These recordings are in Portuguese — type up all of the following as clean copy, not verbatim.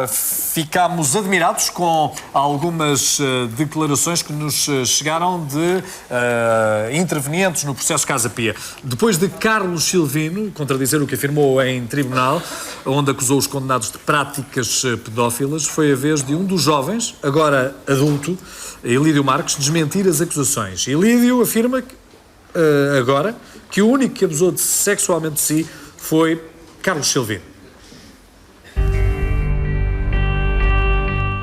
Ficámos admirados com algumas declarações que nos chegaram de intervenientes no processo Casa Pia. Depois de Carlos Silvino contradizer o que afirmou em tribunal, onde acusou os condenados de práticas pedófilas, foi a vez de um dos jovens, agora adulto, Elídio Marques, desmentir as acusações. Elídio afirma agora que o único que abusou sexualmente de si foi Carlos Silvino.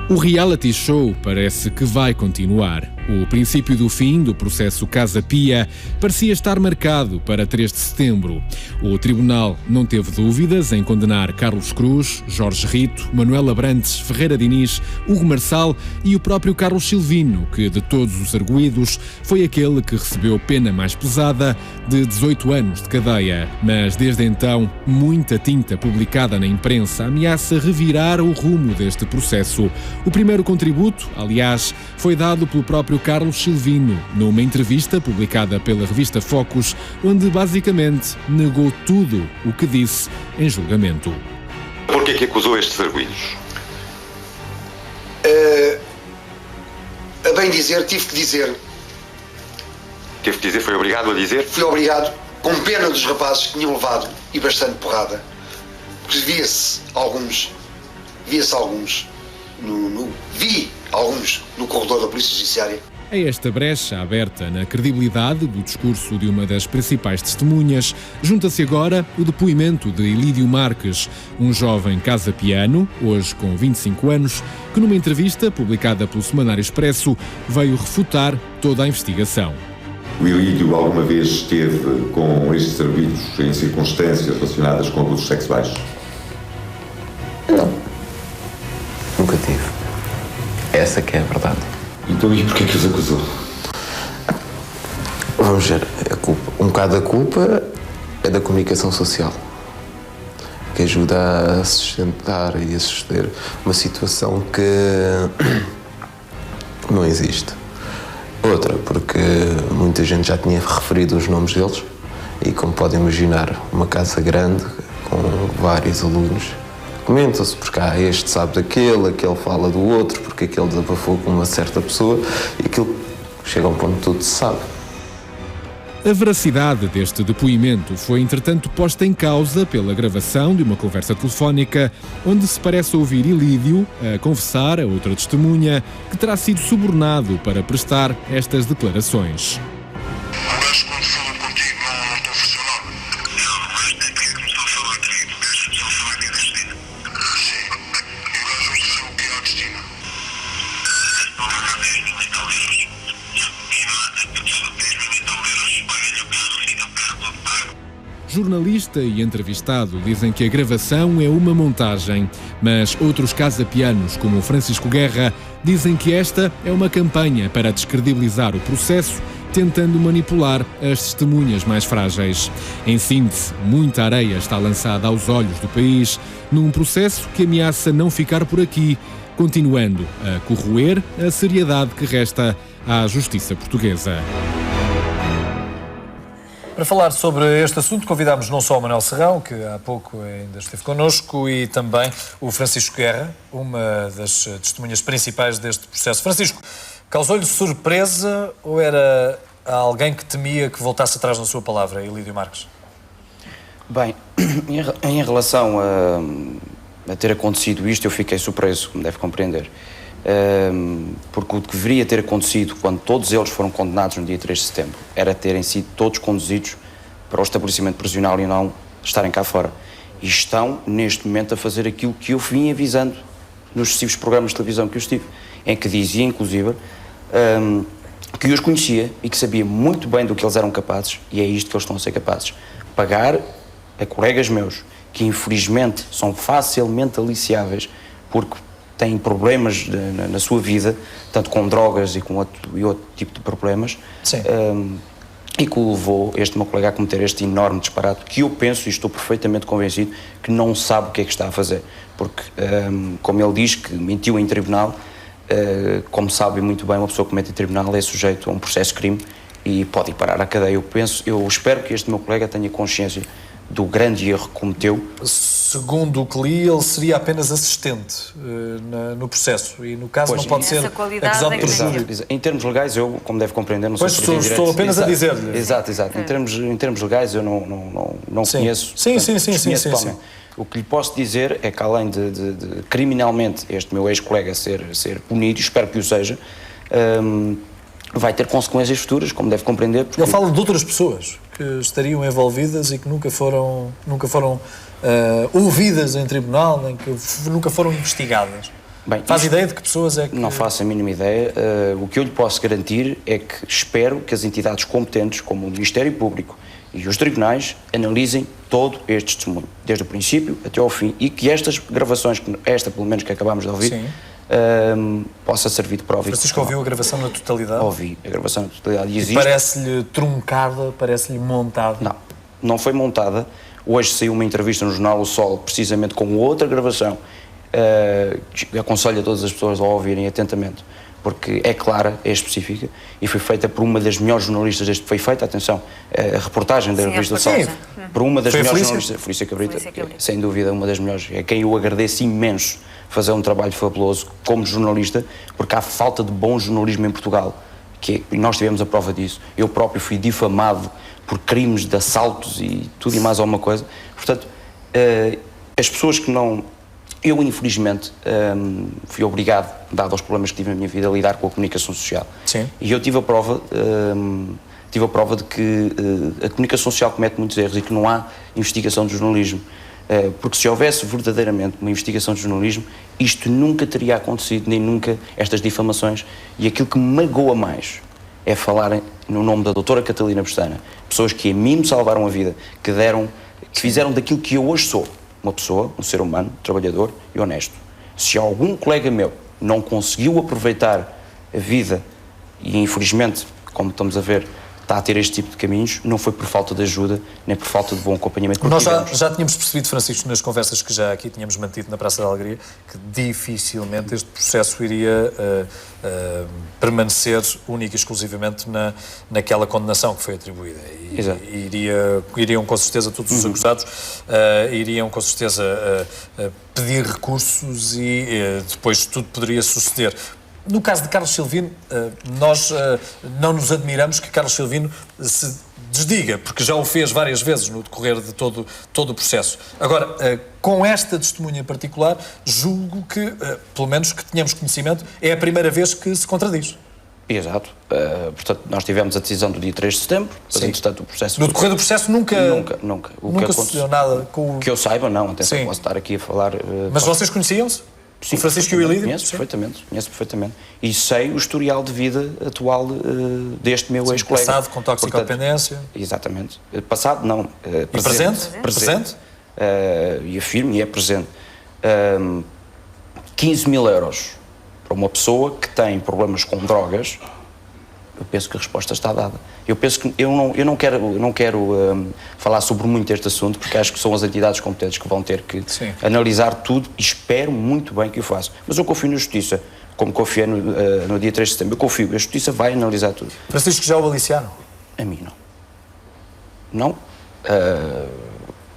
O reality show parece que vai continuar. O princípio do fim do processo Casa Pia parecia estar marcado para 3 de setembro. O tribunal não teve dúvidas em condenar Carlos Cruz, Jorge Rito, Manuel Abrantes, Ferreira Diniz, Hugo Marçal e o próprio Carlos Silvino, que de todos os arguidos foi aquele que recebeu pena mais pesada de 18 anos de cadeia. Mas desde então, muita tinta publicada na imprensa ameaça revirar o rumo deste processo. O primeiro contributo, aliás, foi dado pelo próprio Carlos Silvino, numa entrevista publicada pela revista Focus, onde basicamente negou tudo o que disse em julgamento. Por que acusou estes arguidos? A bem dizer, tive que dizer. Teve que dizer? Foi obrigado a dizer? Fui obrigado, com pena dos rapazes que tinham levado e bastante porrada. Porque via-se alguns no corredor da Polícia Judiciária. É esta brecha aberta na credibilidade do discurso de uma das principais testemunhas, junta-se agora o depoimento de Elídio Marques, um jovem casa-piano, hoje com 25 anos, que numa entrevista publicada pelo Semanário Expresso veio refutar toda a investigação. O Elídio alguma vez esteve com estes arguidos em circunstâncias relacionadas com abusos sexuais? Não. Nunca tive. Essa que é a verdade. Então e porquê que os acusou? Vamos ver, um bocado da culpa é da comunicação social, que ajuda a sustentar e a suster uma situação que não existe. Outra, porque muita gente já tinha referido os nomes deles e, como podem imaginar, uma casa grande com vários alunos, comentam-se porque este sabe daquele, aquele fala do outro, porque aquele desabafou com uma certa pessoa e aquilo chega a um ponto que tudo se sabe. A veracidade deste depoimento foi, entretanto, posta em causa pela gravação de uma conversa telefónica onde se parece ouvir Elídio a confessar a outra testemunha que terá sido subornado para prestar estas declarações. Jornalista e entrevistado dizem que a gravação é uma montagem, mas outros casa-pianos, como o Francisco Guerra, dizem que esta é uma campanha para descredibilizar o processo, tentando manipular as testemunhas mais frágeis. Em síntese, muita areia está lançada aos olhos do país, num processo que ameaça não ficar por aqui, continuando a corroer a seriedade que resta à justiça portuguesa. Para falar sobre este assunto, convidámos não só o Manuel Serrão, que há pouco ainda esteve connosco, e também o Francisco Guerra, uma das testemunhas principais deste processo. Francisco, causou-lhe surpresa ou era alguém que temia que voltasse atrás na sua palavra, Elídio Marques? Bem, em relação a ter acontecido isto, eu fiquei surpreso, como deve compreender. Porque o que deveria ter acontecido quando todos eles foram condenados no dia 3 de setembro era terem sido todos conduzidos para o estabelecimento prisional e não estarem cá fora. E estão, neste momento, a fazer aquilo que eu vim avisando nos sucessivos programas de televisão que eu estive, em que dizia, inclusive, que eu os conhecia e que sabia muito bem do que eles eram capazes, e é isto que eles estão a ser capazes. Pagar a colegas meus, que infelizmente são facilmente aliciáveis, porque têm problemas na sua vida, tanto com drogas e com outro tipo de problemas, e que o levou este meu colega a cometer este enorme disparate, que eu penso e estou perfeitamente convencido que não sabe o que é que está a fazer, porque, como ele diz que mentiu em tribunal, como sabe muito bem, uma pessoa que mente em tribunal é sujeito a um processo de crime e pode ir parar à cadeia. Eu espero que este meu colega tenha consciência do grande erro que cometeu. Segundo o que li, ele seria apenas assistente no processo e, no caso, Pois, não pode essa ser qualidade acusado é por que júri. Em termos legais, eu, como deve compreender, não Pois, sou perito em estou direito. apenas a Exato. dizer-lhe. Exato. Em termos legais, eu não Sim. conheço. Sim, portanto, sim, sim, desconheço sim, totalmente. O que lhe posso dizer é que, além de criminalmente este meu ex-colega ser punido, espero que o seja, vai ter consequências futuras, como deve compreender. Porque Ele fala de outras pessoas que estariam envolvidas e que nunca foram ouvidas em tribunal, nem que nunca foram investigadas. Bem, Faz isto- ideia de que pessoas é que... Não faço a mínima ideia. O que eu lhe posso garantir é que espero que as entidades competentes, como o Ministério Público e os tribunais, analisem todo este testemunho, desde o princípio até ao fim, e que estas gravações, esta pelo menos que acabámos de ouvir, Sim. possa servir de prova. Francisco ouviu a gravação na totalidade? Ouvi a gravação na totalidade. E E existe... parece-lhe truncada, parece-lhe montada? Não foi montada. Hoje saiu uma entrevista no jornal O Sol, precisamente com outra gravação, que aconselho a todas as pessoas a ouvirem atentamente, porque é clara, é específica, e foi feita por uma das melhores jornalistas desde que foi feita, atenção, a reportagem da Sim, a revista O Sol, reportagem. por uma das Foi a melhores Felícia? jornalistas, Felícia Cabrita, Felícia Cabrita. sem dúvida uma das melhores, é quem eu agradeço imenso fazer um trabalho fabuloso como jornalista, porque há falta de bom jornalismo em Portugal, e nós tivemos a prova disso. Eu próprio fui difamado por crimes de assaltos e tudo e mais alguma coisa. Portanto, as pessoas que não... Eu, infelizmente, fui obrigado, dado os problemas que tive na minha vida, a lidar com a comunicação social. Sim. E eu tive a prova de que a comunicação social comete muitos erros e que não há investigação de jornalismo. Porque se houvesse verdadeiramente uma investigação de jornalismo, isto nunca teria acontecido, nem nunca estas difamações. E aquilo que me magoa mais é falar no nome da doutora Catalina Pestana, pessoas que a mim me salvaram a vida, que fizeram daquilo que eu hoje sou, uma pessoa, um ser humano, trabalhador e honesto. Se algum colega meu não conseguiu aproveitar a vida e, infelizmente, como estamos a ver, está a ter este tipo de caminhos, não foi por falta de ajuda, nem por falta de bom acompanhamento que Nós tivemos. já tínhamos percebido, Francisco, nas conversas que já aqui tínhamos mantido na Praça da Alegria, que dificilmente este processo iria permanecer única e exclusivamente naquela condenação que foi atribuída. Exato. Iriam com certeza todos os acusados, iriam com certeza pedir recursos e depois tudo poderia suceder. No caso de Carlos Silvino, nós não nos admiramos que Carlos Silvino se desdiga, porque já o fez várias vezes no decorrer de todo o processo. Agora, com esta testemunha em particular, julgo que, pelo menos que tenhamos conhecimento, é a primeira vez que se contradiz. Exato. Portanto, nós tivemos a decisão do dia 3 de setembro, mas, Sim. entretanto, o processo... No decorrer do processo nunca Nunca sucedeu nada com o... Que eu saiba, não. Atenção, Sim. posso estar aqui a falar... Mas vocês conheciam-se? Sim, O Francisco e o Ilídio? conheço perfeitamente. E sei o historial de vida atual deste meu ex-colega. Passado com toxicodependência. Portanto, exatamente. Passado, não. E presente? Presente. E afirmo, e é presente. 15 mil euros para uma pessoa que tem problemas com drogas, eu penso que a resposta está dada. Eu penso que eu não quero falar sobre muito este assunto, porque acho que são as entidades competentes que vão ter que analisar tudo e espero muito bem que o façam. Mas eu confio na Justiça, como confiei no dia 3 de setembro. Eu confio, a Justiça vai analisar tudo. Francisco, já o aliciaram? A mim não. Não.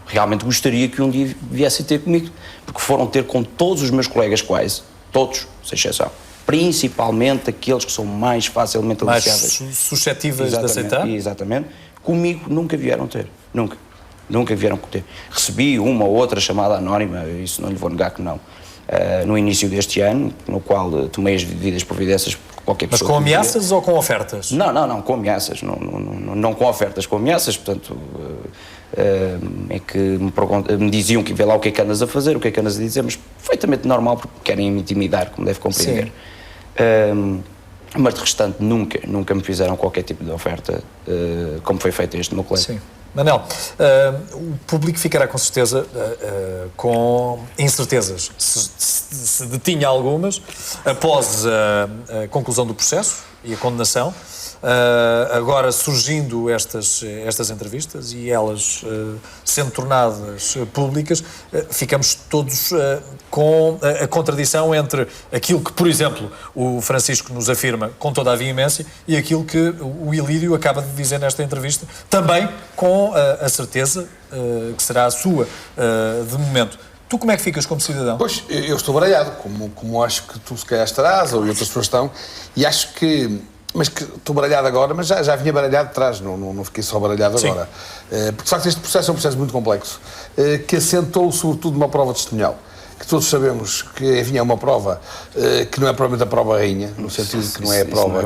Realmente gostaria que um dia viessem ter comigo, porque foram ter com todos os meus colegas quase, todos, sem exceção. Principalmente aqueles que são mais facilmente aliciáveis. Mais suscetíveis de aceitar? Exatamente. Comigo nunca vieram ter. Nunca vieram ter. Recebi uma ou outra chamada anónima, isso não lhe vou negar que não. No início deste ano, no qual tomei as devidas providências por qualquer Mas pessoa. com ameaças ou com ofertas? Não, com ameaças. Não com ofertas, com ameaças. Portanto, é que me diziam que vê lá o que é que andas a fazer, o que é que andas a dizer, mas perfeitamente normal, porque querem me intimidar, como deve compreender. Mas de restante, nunca me fizeram qualquer tipo de oferta, como foi feito este meu colega. Sim. Manel, o público ficará com certeza com incertezas, se detinha algumas, após a conclusão do processo e a condenação, agora surgindo estas entrevistas e elas sendo tornadas públicas, ficamos todos com a contradição entre aquilo que, por exemplo, o Francisco nos afirma com toda a veemência e aquilo que o Ilírio acaba de dizer nesta entrevista, também com a certeza que será a sua de momento. Tu como é que ficas como cidadão? Pois, eu estou baralhado, como acho que tu se calhar estarás, ou outras pessoas estão, e acho que... Mas que estou baralhado agora, mas já vinha baralhado de trás, não fiquei só baralhado agora. Porque, de facto, este processo é um processo muito complexo, que assentou, sobretudo, numa prova testemunhal. Que todos sabemos que, enfim, é uma prova que não é propriamente a prova rainha, no sentido que não é a prova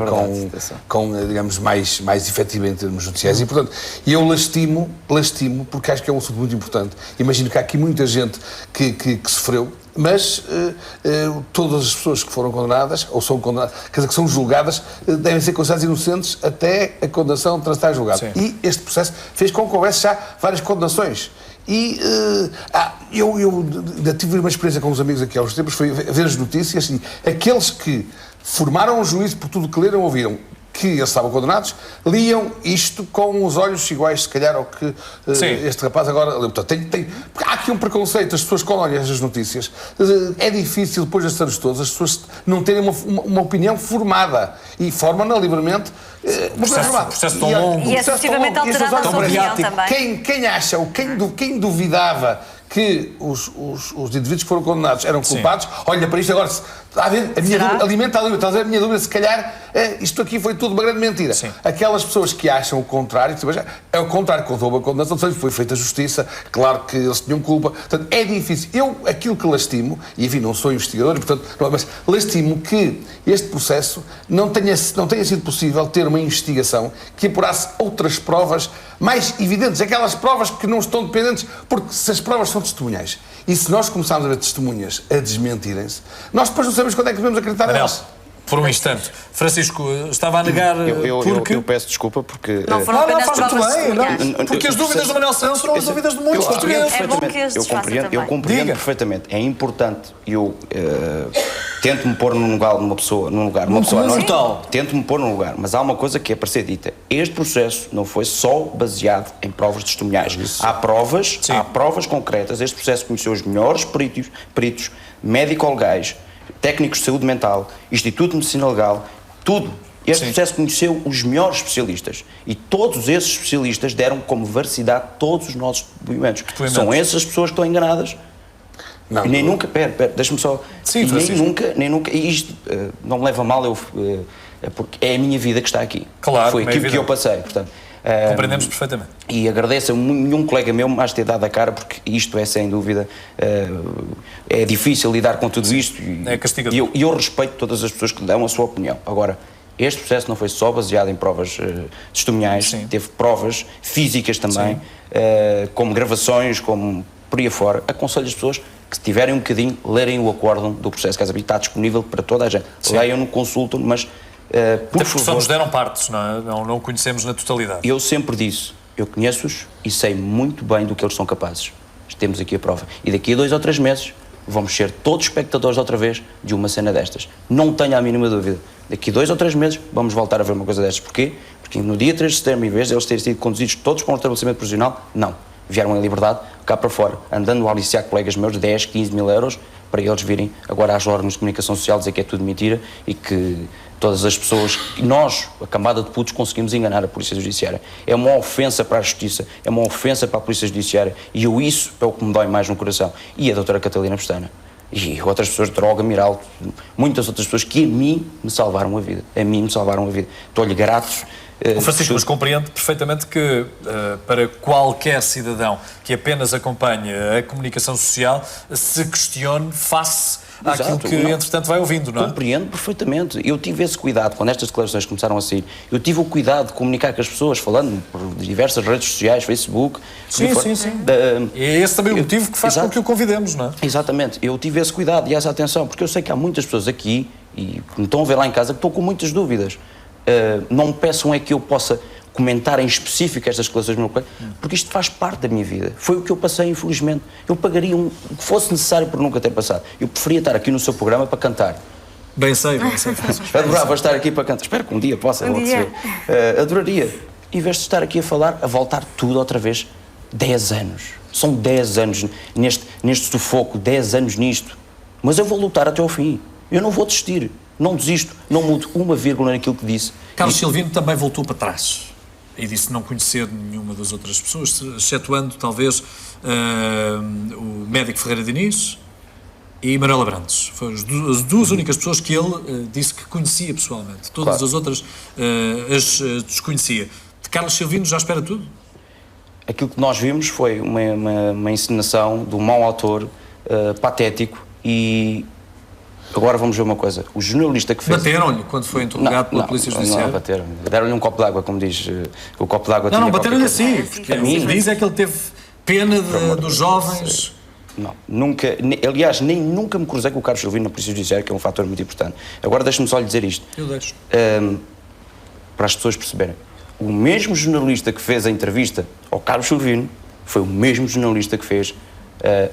digamos, mais efetiva em termos judiciais. E, portanto, eu lastimo, porque acho que é um assunto muito importante. Imagino que há aqui muita gente que sofreu, mas todas as pessoas que foram condenadas, ou são condenadas, quer dizer, que são julgadas, devem ser consideradas inocentes até a condenação transitar julgado. Sim. E este processo fez com que houvesse já várias condenações. E eu ainda tive uma experiência com uns amigos aqui há uns tempos, foi ver as notícias e aqueles que formaram um juízo por tudo que leram, ouviram que eles estavam condenados, liam isto com os olhos iguais, se calhar, ao que este rapaz agora leu. Portanto, porque há aqui um preconceito, as pessoas quando olham estas notícias, é difícil, depois destes anos todos, as pessoas não terem uma opinião formada e formam-na livremente. Processo tão longo. E é sucessivamente alterada a sua opinião também. Quem acha, ou quem duvidava que os indivíduos que foram condenados eram culpados, olha para isto agora, está a ver, alimenta a dúvida, está a ver a minha dúvida, se calhar isto aqui foi tudo uma grande mentira. Sim. Aquelas pessoas que acham o contrário, é o contrário, quando houve a condenação, foi feita a justiça, claro que eles tinham culpa, portanto é difícil. Eu, aquilo que lastimo, e enfim, não sou investigador, portanto, mas lastimo que este processo não tenha sido possível ter uma investigação que apurasse outras provas mais evidentes, aquelas provas que não estão dependentes, porque se as provas são testemunhais, e se nós começarmos a ver testemunhas a desmentirem-se, nós depois não sabemos quando é que devemos acreditar nelas. Por um instante. Francisco, estava a negar porque... Eu peço desculpa porque... Não foram apenas faz muito provas bem, testemunhais. porque as dúvidas do Manel Santos são as dúvidas de muitos portugueses. É bom que as desfaça também. Eu compreendo perfeitamente. É importante. Eu tento-me pôr num lugar de uma pessoa. Tento-me pôr num lugar. Mas há uma coisa que é para ser dita. Este processo não foi só baseado em provas testemunhais. Há provas concretas. Este processo conheceu os melhores peritos médico-legais, técnicos de saúde mental, Instituto de Medicina Legal, tudo. Este processo conheceu os melhores especialistas e todos esses especialistas deram como veracidade todos os nossos depoimentos. São essas pessoas que estão enganadas. Não, nem nunca, deixa-me só. Sim, nem nunca, e isto não me leva a mal, porque é a minha vida que está aqui. Claro, foi aquilo que eu passei, portanto. Compreendemos perfeitamente. E agradeço a nenhum colega meu mais ter dado a cara, porque isto é, sem dúvida, é difícil lidar com tudo isto. É castigador. E eu respeito todas as pessoas que dão a sua opinião. Agora, este processo não foi só baseado em provas testemunhais, teve provas físicas também, como gravações, como por aí afora. Aconselho as pessoas que, se tiverem um bocadinho, lerem o acórdão do processo Casa Pia. Está disponível para toda a gente. Leiam-no, consultam-no, mas... por favor, só nos deram partes, não conhecemos na totalidade. Eu sempre disse, eu conheço-os e sei muito bem do que eles são capazes. Temos aqui a prova. E daqui a 2 ou 3 meses vamos ser todos espectadores outra vez de uma cena destas. Não tenho a mínima dúvida. Daqui a 2 ou 3 meses vamos voltar a ver uma coisa destas. Porquê? Porque no dia 3 de setembro, em vez de eles terem sido conduzidos todos para um estabelecimento prisional, não. Vieram em liberdade, cá para fora, andando a aliciar colegas meus de 10, 15 mil euros, para eles virem agora às órgãos de comunicação social dizer que é tudo mentira e que todas as pessoas, nós, a camada de putos, conseguimos enganar a Polícia Judiciária. É uma ofensa para a Justiça, é uma ofensa para a Polícia Judiciária e isso é o que me dói mais no coração. E a doutora Catalina Pestana. E outras pessoas, Droga, Miraldo, muitas outras pessoas que a mim me salvaram a vida. Estou-lhe grato. Francisco, mas compreendo perfeitamente que para qualquer cidadão que apenas acompanha a comunicação social se questione face àquilo que, entretanto, vai ouvindo, não é? Compreendo perfeitamente. Eu tive esse cuidado, quando estas declarações começaram a sair, eu tive o cuidado de comunicar com as pessoas, falando por diversas redes sociais, Facebook... Sim. E é esse também o motivo que faz com que o convidemos, não é? Exatamente. Eu tive esse cuidado e essa atenção, porque eu sei que há muitas pessoas aqui, e que me estão a ver lá em casa, que estão com muitas dúvidas. Não me peçam é que eu possa comentar em específico estas declarações do meu colega, porque isto faz parte da minha vida. Foi o que eu passei, infelizmente. Eu pagaria o que fosse necessário por nunca ter passado. Eu preferia estar aqui no seu programa para cantar Bem sei, Francisco. Adorava estar aqui para cantar. Espero que um dia possa acontecer. Adoraria. Em vez de estar aqui a falar, a voltar tudo outra vez. 10 anos. São 10 anos neste sufoco, 10 anos nisto. Mas eu vou lutar até ao fim. Eu não vou desistir. Não desisto. Não mudo uma vírgula naquilo que disse. Carlos Silvino também voltou para trás e disse não conhecer nenhuma das outras pessoas, excetuando talvez o médico Ferreira Diniz e Manuela Brandes. Foram as duas únicas pessoas que ele disse que conhecia pessoalmente. Todas as outras as desconhecia. De Carlos Silvino já espera tudo? Aquilo que nós vimos foi uma encenação do mau autor, patético, e agora vamos ver uma coisa. O jornalista que fez... Bateram-lhe quando foi interrogado pela Polícia Judiciária? Não, bateram. Deram-lhe um copo de água, como diz o copo de água. Não, bateram-lhe assim, porque o que diz é que ele teve pena dos jovens... Não, nunca, aliás, nunca me cruzei com o Carlos Silvino na Polícia Judiciária, que é um fator muito importante. Agora deixe-me só lhe dizer isto. Eu deixo. Para as pessoas perceberem. O mesmo jornalista que fez a entrevista ao Carlos Silvino foi o mesmo jornalista que fez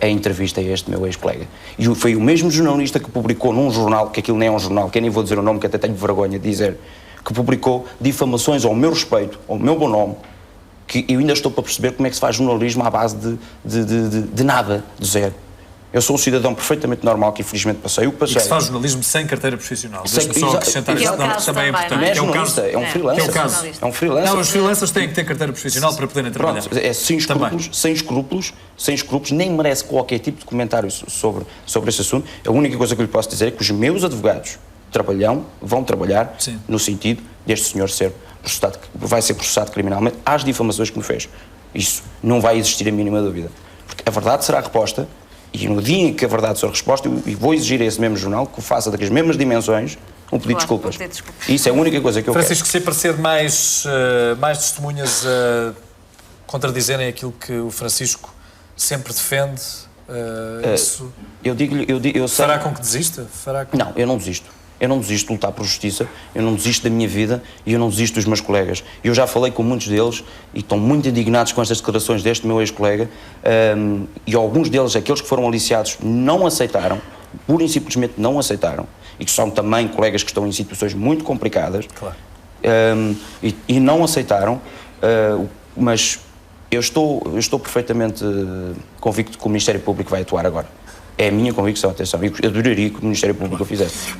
a entrevista a este meu ex-colega. E foi o mesmo jornalista que publicou num jornal, que aquilo nem é um jornal, que eu nem vou dizer o nome, que até tenho vergonha de dizer, que publicou difamações ao meu respeito, ao meu bom nome, que eu ainda estou para perceber como é que se faz jornalismo à base de nada, de zero. Eu sou um cidadão perfeitamente normal, que infelizmente passei o que passei. E que se faz jornalismo sem carteira profissional. Deixa-me só acrescentar isto, também é importante. Não é jornalista, é um freelancer. É o caso. É um freelancer. Não, os freelancers têm que ter carteira profissional para poderem trabalhar. Pronto, é sem escrúpulos, nem merece qualquer tipo de comentário sobre esse assunto. A única coisa que eu lhe posso dizer é que os meus advogados vão trabalhar no sentido deste senhor vai ser processado criminalmente às difamações que me fez. Isso não vai existir a mínima dúvida. Porque a verdade será reposta. E no dia em que a verdade for resposta, eu vou exigir a esse mesmo jornal que o faça daquelas mesmas dimensões um pedido de desculpas. Isso é a única coisa que eu Francisco, se aparecer mais testemunhas a contradizerem aquilo que o Francisco sempre defende, isso fará com que desista? Não, eu não desisto. Eu não desisto de lutar por justiça, eu não desisto da minha vida e eu não desisto dos meus colegas. Eu já falei com muitos deles e estão muito indignados com estas declarações deste meu ex-colega e alguns deles, aqueles que foram aliciados, não aceitaram, pura e simplesmente não aceitaram, e que são também colegas que estão em situações muito complicadas, claro. E não aceitaram, mas eu estou perfeitamente convicto que o Ministério Público vai atuar agora. É a minha convicção, atenção. Eu adoraria que o Ministério Público o fizesse.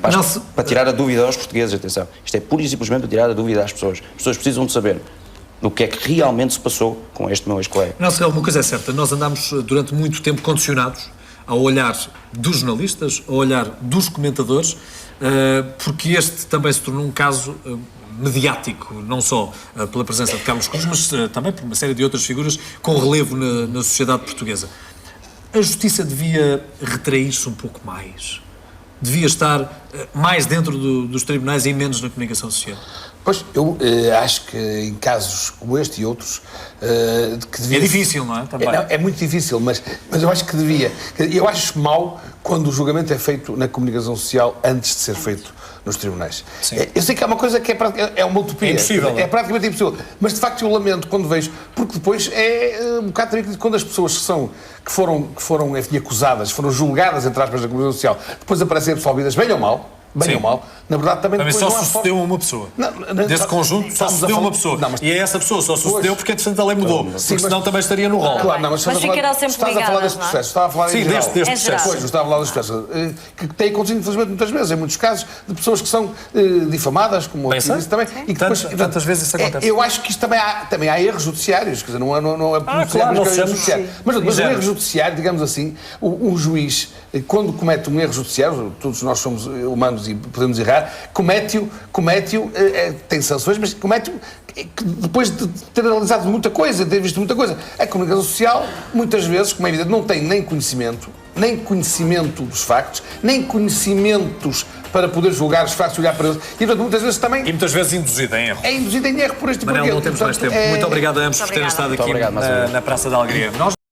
Para tirar a dúvida aos portugueses, atenção. Isto é pura e simplesmente para tirar a dúvida às pessoas. As pessoas precisam de saber do que é que realmente se passou com este meu ex-colega. Nelson, uma coisa é certa. Nós andámos durante muito tempo condicionados ao olhar dos jornalistas, ao olhar dos comentadores, porque este também se tornou um caso mediático, não só pela presença de Carlos Cruz, mas também por uma série de outras figuras com relevo na sociedade portuguesa. A justiça devia retrair-se um pouco mais? Devia estar mais dentro dos tribunais e menos na comunicação social? Pois, eu acho que em casos como este e outros... que devia... É difícil, não é? Também. É muito difícil, mas eu acho que devia. Eu acho mau quando o julgamento é feito na comunicação social antes de ser feito nos tribunais. Eu sei que é uma coisa que é uma utopia. É impossível. É praticamente impossível. Mas, de facto, eu lamento quando vejo, porque depois é um bocado triste quando as pessoas que foram enfim, acusadas, foram julgadas, entre aspas, na comunicação social, depois aparecem absolvidas, bem ou mal, na verdade também só sucedeu a uma pessoa. Desse conjunto só sucedeu a uma pessoa. E essa pessoa só sucedeu porque, entretanto, a lei mudou. Porque senão também estaria no rol. Claro, mas ficarão sempre ligadas, estás a falar desse processo. Estava a falar sim, deste processo. Pois, estava a falar desse processo. Que tem acontecido, infelizmente, muitas vezes, em muitos casos, de pessoas que são difamadas, como aqui disse também. E que depois, tantas vezes isso acontece. Eu acho que isto também há erros judiciários, quer dizer, não é claro, não judiciário. Mas o erro judiciário, digamos assim, um juiz, quando comete um erro judiciário, todos nós somos humanos e podemos errar, comete-o, tem sanções, mas comete-o depois de ter analisado muita coisa, de ter visto muita coisa. A comunicação social, muitas vezes, como é evidente, não tem nem conhecimento dos factos, nem conhecimentos para poder julgar os factos e olhar para eles. E, portanto, muitas vezes também... E muitas vezes induzida em erro. É induzida em erro por este Manel, não temos mais tempo. Muito obrigado a ambos por terem estado aqui na Praça da Alegria.